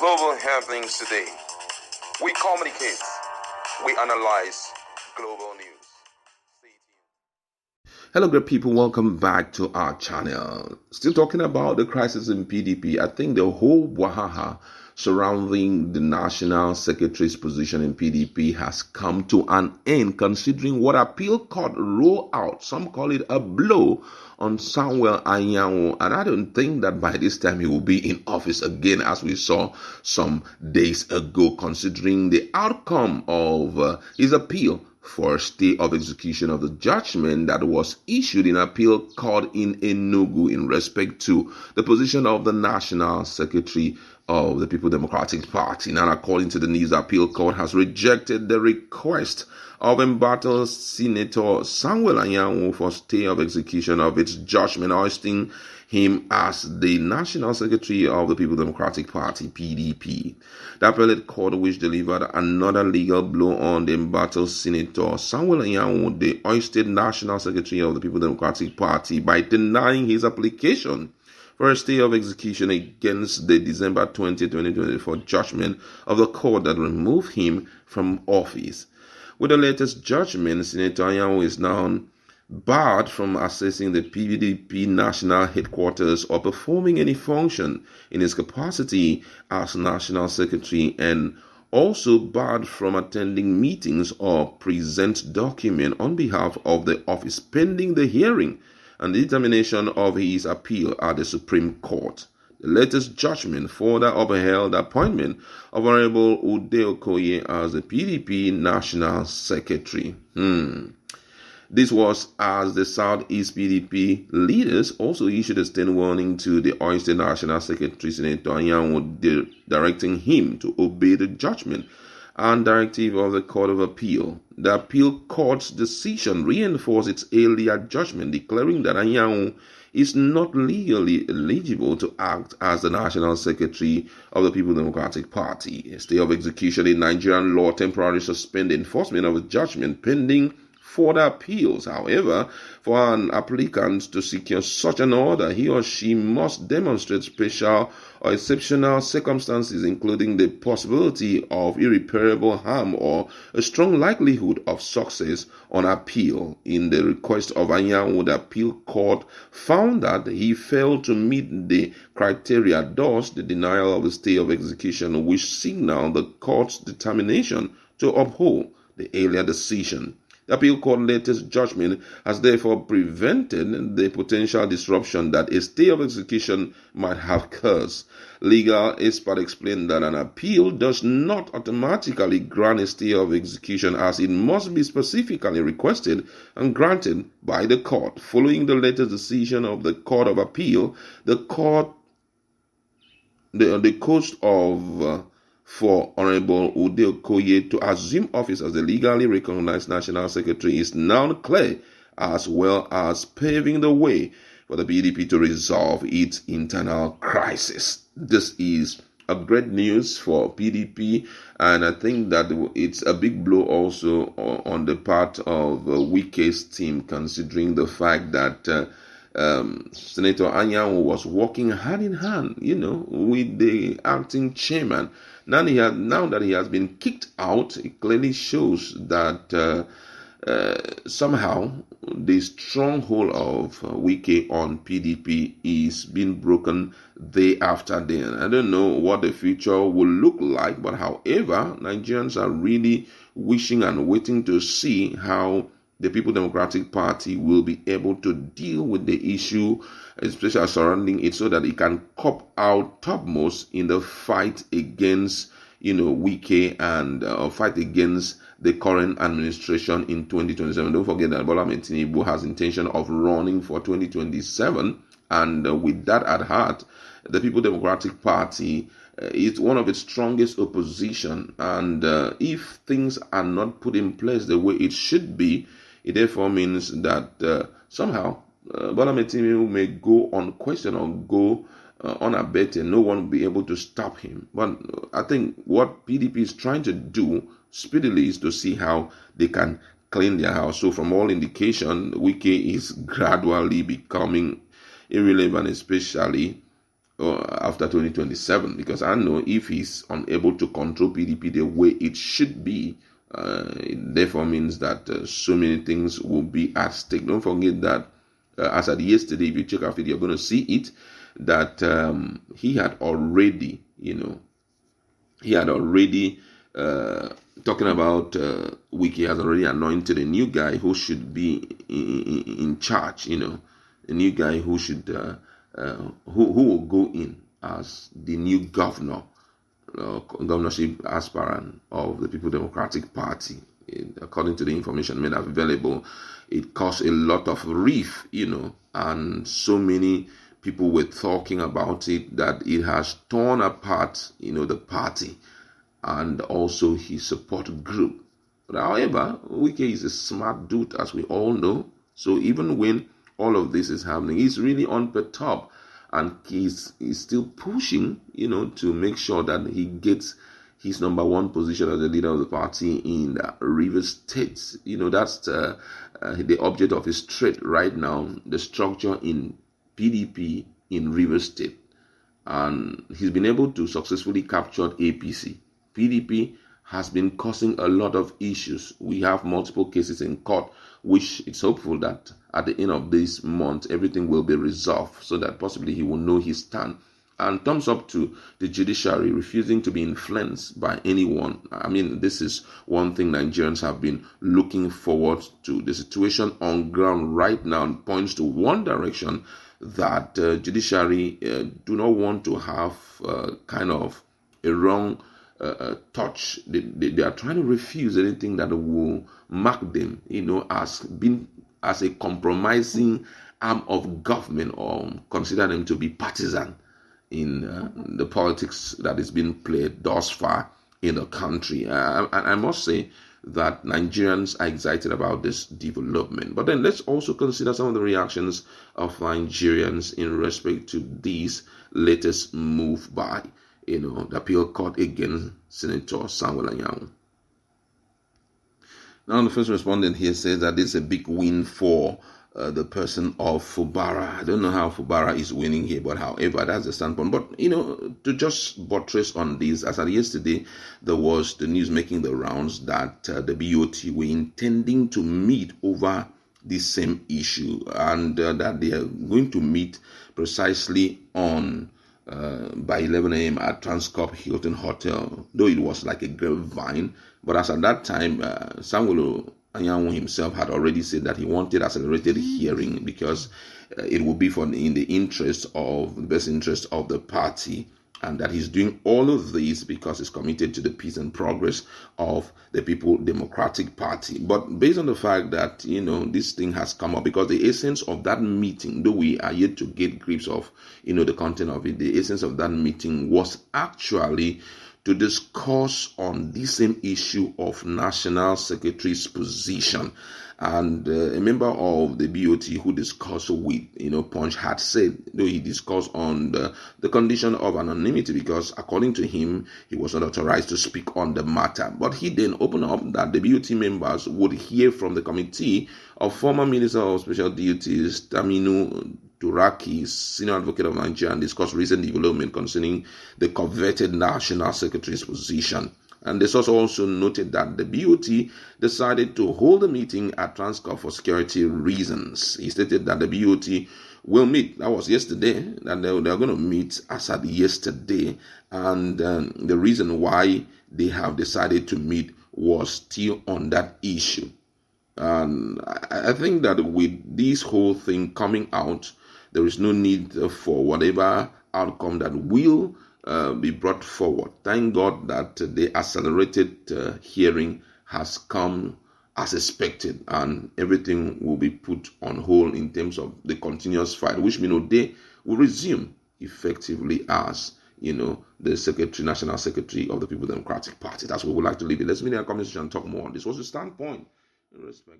Global happenings today. We communicate. We analyze global news. Stay tuned. Hello, great people. Welcome back to our channel. Still talking about the crisis in PDP. I think the whole wahaha surrounding the national secretary's position in PDP has come to an end, considering what appeal court rolled out. Some call it a blow on Samuel Anyanwu, and I don't think that by this time he will be in office again, as we saw some days ago, considering the outcome of his appeal for a stay of execution of the judgment that was issued in appeal court in Enugu in respect to the position of the national secretary of the People Democratic Party. Now, according to the news, the appeal court has rejected the request of embattled Senator Samuel Anyanwu for stay of execution of its judgment, hoisting him as the National Secretary of the People Democratic Party, PDP. The appellate court, which delivered another legal blow on the embattled Senator Samuel Anyanwu, the hoisted National Secretary of the People Democratic Party, by denying his application for a stay of execution against the December 20, 2024 judgment of the court that removed him from office. With the latest judgment, Senator Anyanwu is now barred from accessing the PDP national headquarters or performing any function in his capacity as national secretary, and also barred from attending meetings or present documents on behalf of the office pending the hearing and the determination of his appeal at the Supreme Court. The latest judgment further upheld the appointment of Honorable Ude Okoye as the PDP National Secretary. This was as the Southeast PDP leaders also issued a stern warning to the Oyster National Secretary, Senator Anyanwu, directing him to obey the judgment and directive of the Court of Appeal. The appeal court's decision reinforced its earlier judgment, declaring that Anyanwu is not legally eligible to act as the National Secretary of the People Democratic Party. A stay of execution in Nigerian law temporarily suspends enforcement of a judgment pending further appeals. However, for an applicant to secure such an order, he or she must demonstrate special or exceptional circumstances, including the possibility of irreparable harm or a strong likelihood of success on appeal. In the request of Anyanwu, the appeal court found that he failed to meet the criteria, thus the denial of the stay of execution, which signaled the court's determination to uphold the earlier decision. The appeal court's latest judgment has therefore prevented the potential disruption that a stay of execution might have caused. Legal experts explained that an appeal does not automatically grant a stay of execution, as it must be specifically requested and granted by the court. Following the latest decision of the Court of Appeal, the cost for Honorable Ude Okoye to assume office as the legally recognized National Secretary is now clear, as well as paving the way for the PDP to resolve its internal crisis. This is a great news for PDP, and I think that it's a big blow also on the part of Wike's team, considering the fact that Senator Anyanwu was working hand in hand, with the acting chairman. Now that he has been kicked out, it clearly shows that somehow the stronghold of Wike on PDP is being broken day after day. I don't know what the future will look like, but however, Nigerians are really wishing and waiting to see how the People Democratic Party will be able to deal with the issue, especially surrounding it, so that it can cop out topmost in the fight against, Wike and fight against the current administration in 2027. Don't forget that Bola Ahmed Tinubu has intention of running for 2027, and with that at heart, the People Democratic Party is one of its strongest opposition, and if things are not put in place the way it should be, it therefore means that somehow Bola Ahmed Tinubu may go unquestioned or go unabated. No one will be able to stop him. But I think what PDP is trying to do speedily is to see how they can clean their house. So from all indication, Wike is gradually becoming irrelevant, especially after 2027, because I know if he's unable to control PDP the way it should be, it therefore means that so many things will be at stake. Don't forget that as at yesterday, if you check our video, you're going to see it, that he had already, talking about Wiki has already anointed a new guy who should be in charge, a new guy who should who will go in as the new governorship aspirant of the People Democratic Party. According to the information made available, it caused a lot of riff, and so many people were talking about it that it has torn apart, the party and also his support group. But however, Wike is a smart dude, as we all know. So even when all of this is happening, he's really on the top, and he's still pushing, to make sure that he gets his number one position as the leader of the party in Rivers State. That's the object of his threat right now, the structure in PDP in Rivers State. And he's been able to successfully capture APC. PDP has been causing a lot of issues. We have multiple cases in court, which it's hopeful that at the end of this month, everything will be resolved so that possibly he will know his stand. And thumbs up to the judiciary refusing to be influenced by anyone. I mean, this is one thing Nigerians have been looking forward to. The situation on ground right now points to one direction, that judiciary do not want to have kind of a wrong touch. They are trying to refuse anything that will mark them, as a compromising arm of government, or consider them to be partisan in the politics that is being played thus far in the country. I must say that Nigerians are excited about this development. But then let's also consider some of the reactions of Nigerians in respect to this latest move by, the appeal court against Senator Samuel Anyanwu. Now, the first respondent here says that this is a big win for the person of Fubara. I don't know how Fubara is winning here, but however, that's the standpoint. But, to just buttress on this, as of yesterday, there was the news making the rounds that the BOT were intending to meet over this same issue, and that they are going to meet precisely on by 11 a.m. at Transcorp Hilton Hotel, though it was like a grapevine. But as at that time, Samuel Anyanwu himself had already said that he wanted accelerated hearing because it would be in the best interest of the party, and that he's doing all of this because he's committed to the peace and progress of the People Democratic Party. But based on the fact that, this thing has come up, because the essence of that meeting, though we are yet to get grips of, the content of it, the essence of that meeting was actually to discuss on this same issue of National Secretary's position. And a member of the BOT who discussed with, Punch had said, though he discussed on the condition of anonymity, because according to him, he was not authorized to speak on the matter. But he then opened up that the BOT members would hear from the committee of former Minister of Special Duties, Taminu Turaki, senior advocate of Nigeria, and discuss recent development concerning the coveted National Secretary's position. And the source also noted that the BOT decided to hold a meeting at Transcorp for security reasons. He stated that the BOT will meet. That was yesterday, that they're going to meet as at yesterday. And the reason why they have decided to meet was still on that issue. And I think that with this whole thing coming out, there is no need for whatever outcome that will be brought forward. Thank God that the accelerated hearing has come as expected, and everything will be put on hold in terms of the continuous fight, which means they will resume effectively as the National Secretary of the People Democratic Party. That's what we would like to leave it. Let's meet in the comment section and talk more on this. What's the standpoint in respect?